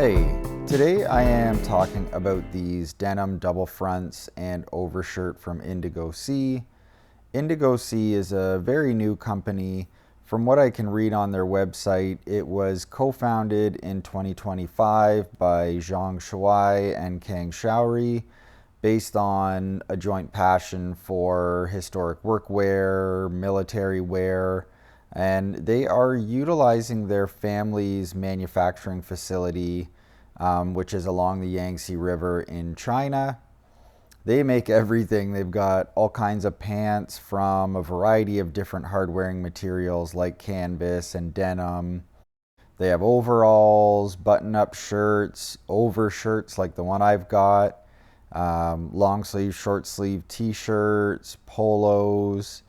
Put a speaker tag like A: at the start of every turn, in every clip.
A: Hey, today I am talking about these denim double fronts and overshirt from Indigo C. Indigo C is a very new company. From what I can read on their website, it was co-founded in 2025 by Zhang Shuai and Kang Shaori, based on a joint passion for historic workwear, military wear, and they are utilizing their family's manufacturing facility, which is along the Yangtze River in China. They make everything. They've got all kinds of pants from a variety of different hard-wearing materials like canvas and denim. They have overalls, button-up shirts, overshirts like the one I've got, long sleeve, short sleeve t-shirts, polos,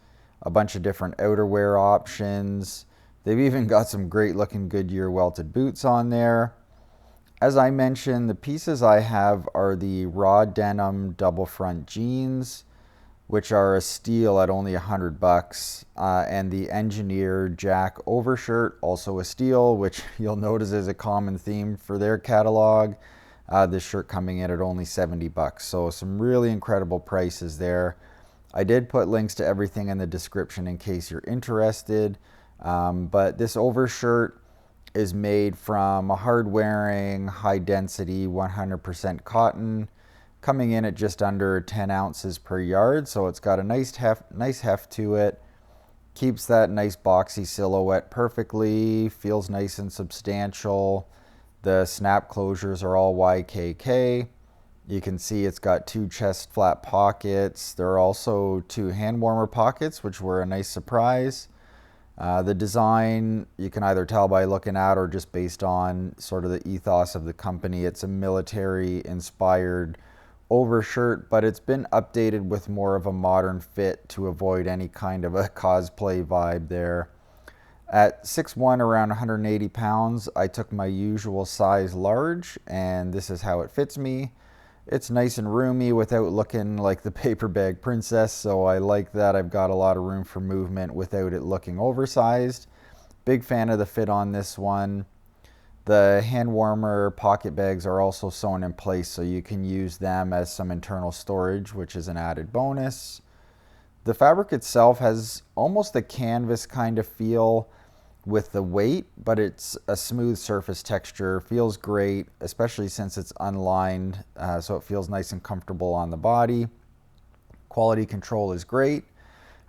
A: a bunch of different outerwear options. They've even got some great looking Goodyear welted boots on there. As I mentioned, the pieces I have are the raw denim double front jeans, which are a steal at only $100, and the engineered jack overshirt, also a steal, which you'll notice is a common theme for their catalog. This shirt coming in at only $70, so some really incredible prices there. I did put links to everything in the description in case you're interested, but this overshirt is made from a hard-wearing, high-density 100% cotton, coming in at just under 10 ounces per yard, so it's got a nice heft to it. Keeps that nice boxy silhouette perfectly, feels nice and substantial. The snap closures are all YKK. You can see it's got two chest flap pockets. There are also two hand warmer pockets, which were a nice surprise. The design, you can either tell by looking at or just based on sort of the ethos of the company. It's a military inspired overshirt, but it's been updated with more of a modern fit to avoid any kind of a cosplay vibe there. At 6'1", around 180 pounds, I took my usual size large, and this is how it fits me. It's nice and roomy without looking like the paper bag princess, so I like that I've got a lot of room for movement without it looking oversized. Big fan of the fit on this one. The hand warmer pocket bags are also sewn in place, so you can use them as some internal storage, which is an added bonus. The fabric itself has almost a canvas kind of feel with the weight, but it's a smooth surface texture. Feels great, especially since it's unlined, so it feels nice and comfortable on the body. Quality control is great.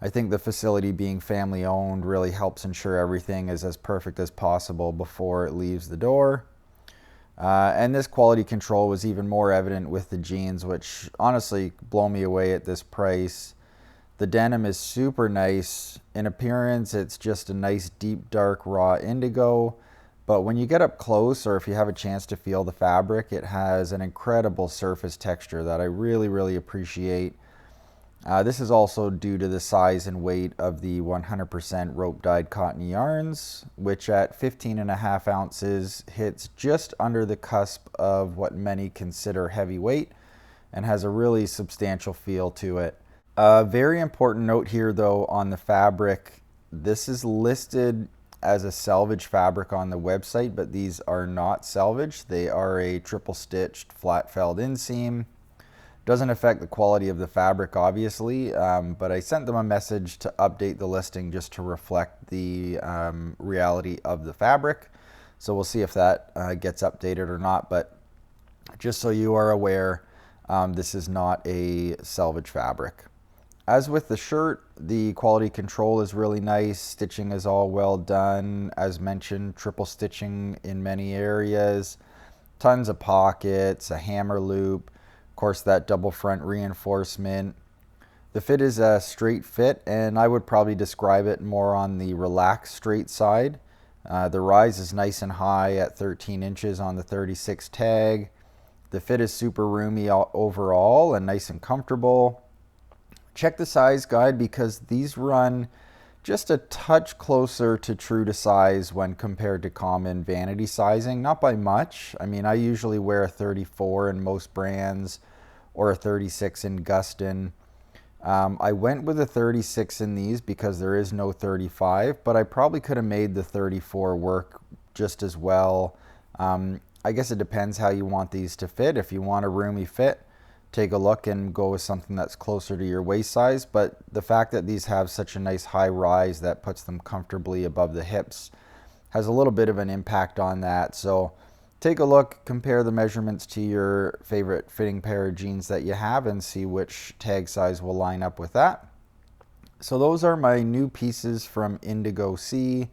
A: I think the facility being family owned really helps ensure everything is as perfect as possible before it leaves the door. And this quality control was even more evident with the jeans, which honestly blow me away at this price. The denim is super nice. In appearance, it's just a nice deep dark raw indigo, but when you get up close, or if you have a chance to feel the fabric, it has an incredible surface texture that I really appreciate. This is also due to the size and weight of the 100% rope dyed cotton yarns, which at 15.5 ounces hits just under the cusp of what many consider heavyweight and has a really substantial feel to it. A very important note here though on the fabric, this is listed as a selvage fabric on the website, but these are not selvage. They are a triple stitched flat felled inseam. Doesn't affect the quality of the fabric obviously, but I sent them a message to update the listing just to reflect the reality of the fabric. So we'll see if that gets updated or not, but just so you are aware, this is not a selvage fabric. As with the shirt, the quality control is really nice. Stitching is all well done. As mentioned, triple stitching in many areas. Tons of pockets, a hammer loop, of course that double front reinforcement. The fit is a straight fit, and I would probably describe it more on the relaxed straight side. The rise is nice and high at 13 inches on the 36 tag. The fit is super roomy overall and nice and comfortable. Check the size guide because these run just a touch closer to true to size when compared to common vanity sizing. Not by much. I mean, I usually wear a 34 in most brands or a 36 in Gustin. I went with a 36 in these because there is no 35, but I probably could have made the 34 work just as well. I guess it depends how you want these to fit. If you want a roomy fit, take a look and go with something that's closer to your waist size. But the fact that these have such a nice high rise that puts them comfortably above the hips has a little bit of an impact on that. So take a look, compare the measurements to your favorite fitting pair of jeans that you have and see which tag size will line up with that. So those are my new pieces from Indigo C,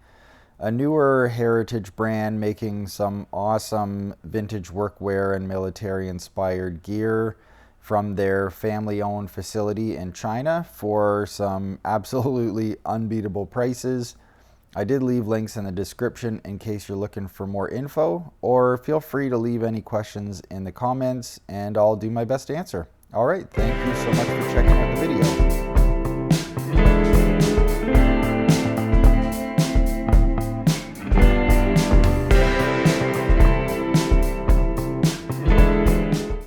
A: a newer heritage brand making some awesome vintage workwear and military inspired gear from their family owned facility in China for some absolutely unbeatable prices. I did leave links in the description in case you're looking for more info, or feel free to leave any questions in the comments and I'll do my best to answer. All right, thank you so much for checking out the video.